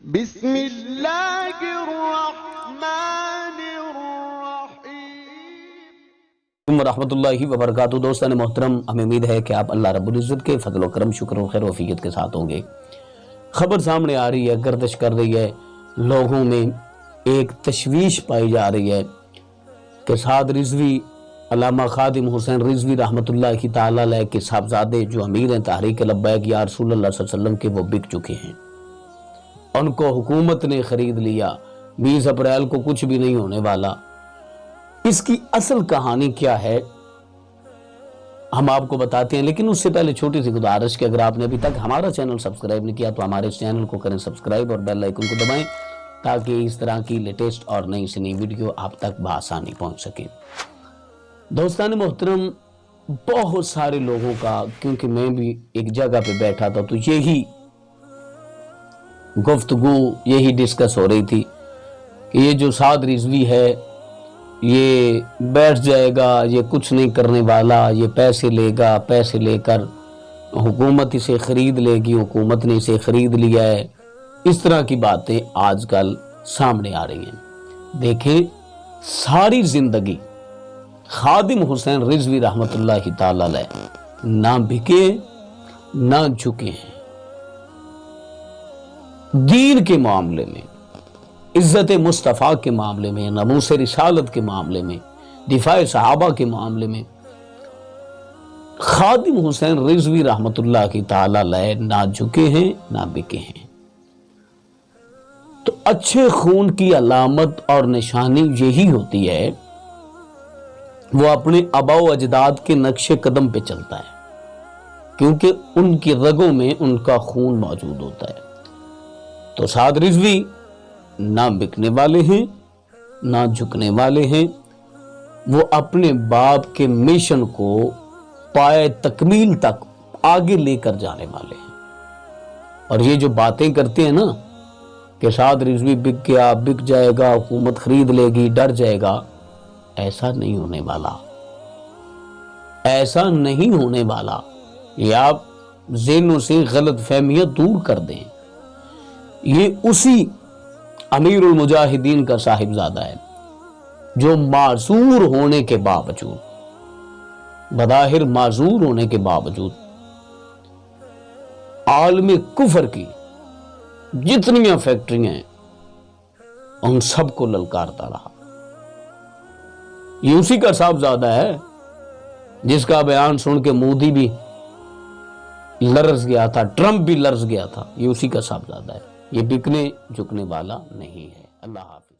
بسم اللہ الرحمن الرحیم ورحمۃ اللہ وبرکاتہ۔ دوستان محترم، ہمیں امید ہے کہ آپ اللہ رب العزت کے فضل و کرم، شکر و خیر و عافیت کے ساتھ ہوں گے۔ خبر سامنے آ رہی ہے، گردش کر رہی ہے، لوگوں میں ایک تشویش پائی جا رہی ہے کہ سعد رضوی، علامہ خادم حسین رضوی رحمۃ اللہ تعالی علیہ کے صاحبزادے جو امیر ہیں تحریک لبیک یا رسول اللہ صلی اللہ علیہ وسلم کے، وہ بک چکے ہیں۔ ان کو حکومت نے خرید لیا، 20 اپریل کو کچھ بھی نہیں ہونے والا۔ اس کی اصل کہانی کیا ہے ہم آپ کو بتاتے ہیں، لیکن اس سے پہلے چھوٹی سی گزارش کہ اگر آپ نے ابھی تک ہمارا چینل سبسکرائب نہیں کیا تو ہمارے اس چینل کو کریں سبسکرائب اور بیل آئیکن کو دبائیں تاکہ اس طرح کی لیٹسٹ اور نئی سے نئی ویڈیو آپ تک بآسانی پہنچ سکے۔ دوستان محترم، بہت سارے لوگوں کا، کیونکہ میں بھی ایک جگہ پہ بیٹھا تھا تو یہی گفتگو، یہی ڈسکس ہو رہی تھی کہ یہ جو سعد رضوی ہے یہ بیٹھ جائے گا، یہ کچھ نہیں کرنے والا، یہ پیسے لے گا، پیسے لے کر حکومت اسے خرید لے گی، حکومت نے اسے خرید لیا ہے۔ اس طرح کی باتیں آج کل سامنے آ رہی ہیں۔ دیکھیں، ساری زندگی خادم حسین رضوی رحمۃ اللہ تعالی علیہ نہ بکے نہ جھکے ہیں۔ دین کے معاملے میں، عزت مصطفیٰ کے معاملے میں، ناموس رسالت کے معاملے میں، دفاع صحابہ کے معاملے میں خادم حسین رضوی رحمۃ اللہ کی تعالی علیہ نہ جھکے ہیں نہ بکے ہیں۔ تو اچھے خون کی علامت اور نشانی یہی ہوتی ہے، وہ اپنے آباء و اجداد کے نقش قدم پہ چلتا ہے، کیونکہ ان کی رگوں میں ان کا خون موجود ہوتا ہے۔ تو سعد رضوی نہ بکنے والے ہیں نہ جھکنے والے ہیں، وہ اپنے باپ کے مشن کو پائے تکمیل تک آگے لے کر جانے والے ہیں۔ اور یہ جو باتیں کرتے ہیں نا کہ سعد رضوی بک گیا، بک جائے گا، حکومت خرید لے گی، ڈر جائے گا، ایسا نہیں ہونے والا، ایسا نہیں ہونے والا۔ یہ آپ ذہنوں سے غلط فہمیاں دور کر دیں۔ یہ اسی امیر المجاہدین کا صاحبزادہ ہے جو معذور ہونے کے باوجود، بظاہر معذور ہونے کے باوجود، عالم کفر کی جتنی فیکٹریاں ہیں ان سب کو للکارتا رہا۔ یہ اسی کا صاحبزادہ ہے جس کا بیان سن کے مودی بھی لرز گیا تھا، ٹرمپ بھی لرز گیا تھا۔ یہ اسی کا صاحبزادہ ہے، یہ بکنے جھکنے والا نہیں ہے۔ اللہ حافظ۔